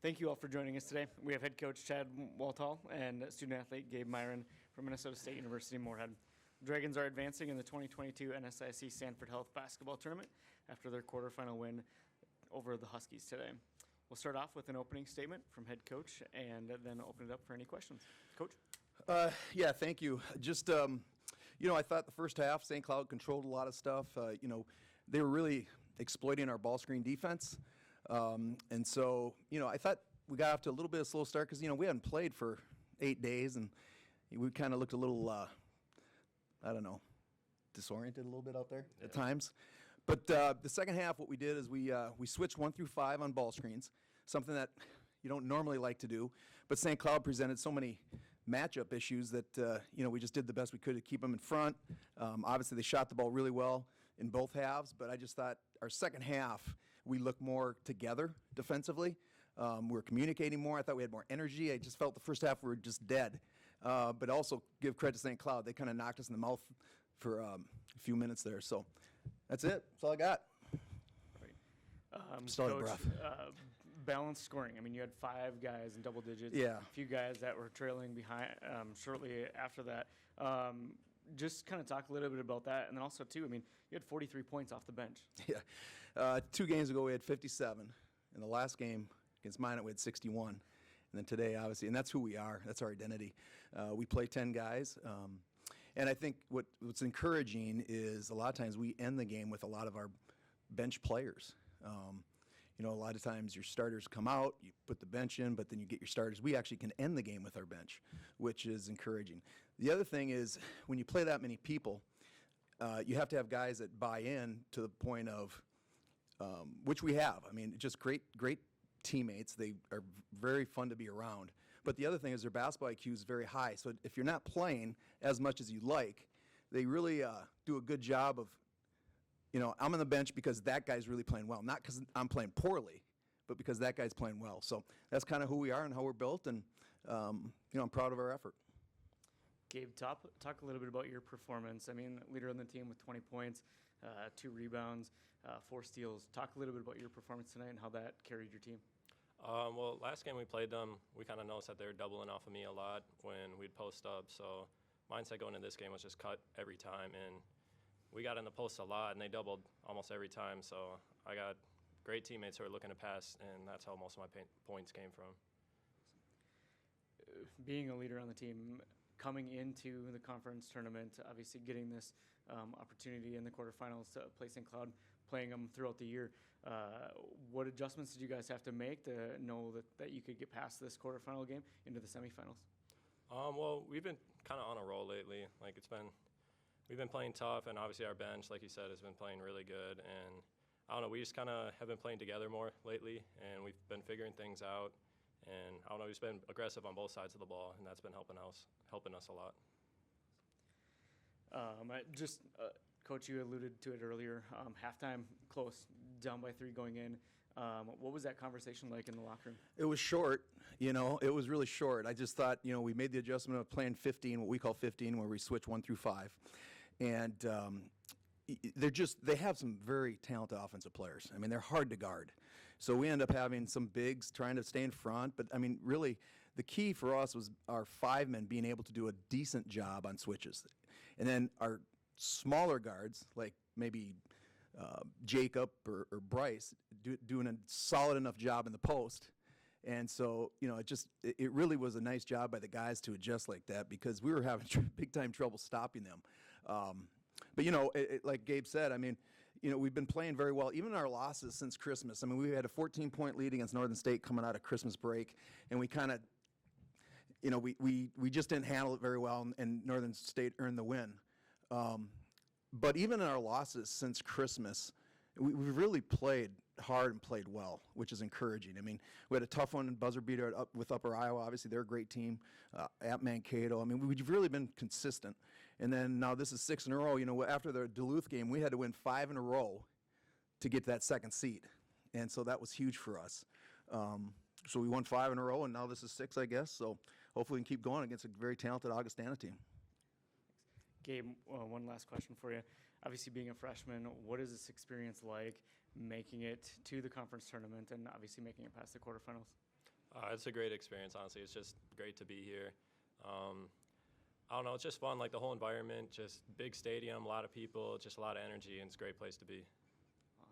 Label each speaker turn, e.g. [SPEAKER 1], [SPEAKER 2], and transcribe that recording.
[SPEAKER 1] Thank you all for joining us today. We have head coach Chad Waltall and student athlete Gabe Myron from Minnesota State University Moorhead. Dragons are advancing in the 2022 NSIC Sanford Health Basketball Tournament after their quarterfinal win over the Huskies today. We'll start off with an opening statement from head coach and then open it up for any questions. Coach?
[SPEAKER 2] Yeah, thank you. Just, I thought the first half, St. Cloud controlled a lot of stuff. They were really exploiting our ball screen defense. And so, I thought we got off to a little bit of a slow start because, we hadn't played for 8 days and we kind of looked a little, disoriented a little bit out there at times. But the second half, what we did is we switched 1 through 5 on ball screens, something that you don't normally like to do. But St. Cloud presented so many matchup issues that, we just did the best we could to keep them in front. Obviously, they shot the ball really well in both halves, but I just thought our second half, we looked more together defensively. We were communicating more. I thought we had more energy. I just felt the first half we were just dead. But also give credit to St. Cloud. They kind of knocked us in the mouth for a few minutes there. So that's it. That's all I got.
[SPEAKER 1] Right.
[SPEAKER 2] Still out of
[SPEAKER 1] Coach,
[SPEAKER 2] breath.
[SPEAKER 1] Balanced scoring. I mean, you had 5 guys in double digits.
[SPEAKER 2] Yeah.
[SPEAKER 1] A few guys that were trailing behind shortly after that. Just kind of talk a little bit about that. And then also, too, you had 43 points off the bench.
[SPEAKER 2] Yeah. 2 games ago, we had 57. In the last game against Minot, we had 61. And then today, obviously, and that's who we are. That's our identity. We play 10 guys. And I think what's encouraging is a lot of times we end the game with a lot of our bench players. A lot of times your starters come out, you put the bench in, but then you get your starters. We actually can end the game with our bench, which is encouraging. The other thing is when you play that many people, you have to have guys that buy in to the point of, which we have. Just great teammates. They are very fun to be around. But the other thing is their basketball IQ is very high. So if you're not playing as much as you like, they really do a good job of, I'm on the bench because that guy's really playing well. Not because I'm playing poorly, but because that guy's playing well. So that's kind of who we are and how we're built, and I'm proud of our effort.
[SPEAKER 1] Gabe, talk a little bit about your performance. Leader on the team with 20 points, 2 rebounds, 4 steals. Talk a little bit about your performance tonight and how that carried your team.
[SPEAKER 3] Well, last game we played them, we kind of noticed that they were doubling off of me a lot when we'd post up. So mindset going into this game was just cut every time, and we got in the post a lot, and they doubled almost every time. So I got great teammates who are looking to pass, and that's how most of my points came from.
[SPEAKER 1] Being a leader on the team, coming into the conference tournament, obviously getting this opportunity in the quarterfinals to play St. Cloud, playing them throughout the year, what adjustments did you guys have to make to know that you could get past this quarterfinal game into the semifinals?
[SPEAKER 3] Well, we've been kind of on a roll lately. We've been playing tough, and obviously our bench, like you said, has been playing really good. And I don't know, we just kind of have been playing together more lately, and we've been figuring things out. And I don't know, we've been aggressive on both sides of the ball, and that's been helping us a lot.
[SPEAKER 1] Coach, you alluded to it earlier. Halftime close, down by 3 going in. What was that conversation like in the locker room?
[SPEAKER 2] It was short, it was really short. I just thought, we made the adjustment of playing 15, what we call 15, where we switch 1 through 5. And they have some very talented offensive players. They're hard to guard. So we end up having some bigs trying to stay in front. But, really, the key for us was our 5 men being able to do a decent job on switches. And then our smaller guards, like maybe Jacob or Bryce, doing a solid enough job in the post. And so, it really was a nice job by the guys to adjust like that because we were having big-time trouble stopping them. But, like Gabe said, we've been playing very well. Even in our losses since Christmas, we had a 14-point lead against Northern State coming out of Christmas break, and we kind of, we just didn't handle it very well, and Northern State earned the win. But even in our losses since Christmas, we've really played hard and played well, which is encouraging. We had a tough one, buzzer beater with Upper Iowa. Obviously, they're a great team. At Mankato, we've really been consistent. And then now this is 6 in a row. After the Duluth game, we had to win 5 in a row to get to that second seed. And so that was huge for us. So we won 5 in a row, and now this is 6, I guess. So hopefully we can keep going against a very talented Augustana team.
[SPEAKER 1] Gabe, one last question for you. Obviously, being a freshman, what is this experience like making it to the conference tournament and obviously making it past the quarterfinals?
[SPEAKER 3] It's a great experience, honestly. It's just great to be here. I don't know, it's just fun, like the whole environment, just big stadium, a lot of people, just a lot of energy, and it's a great place to be.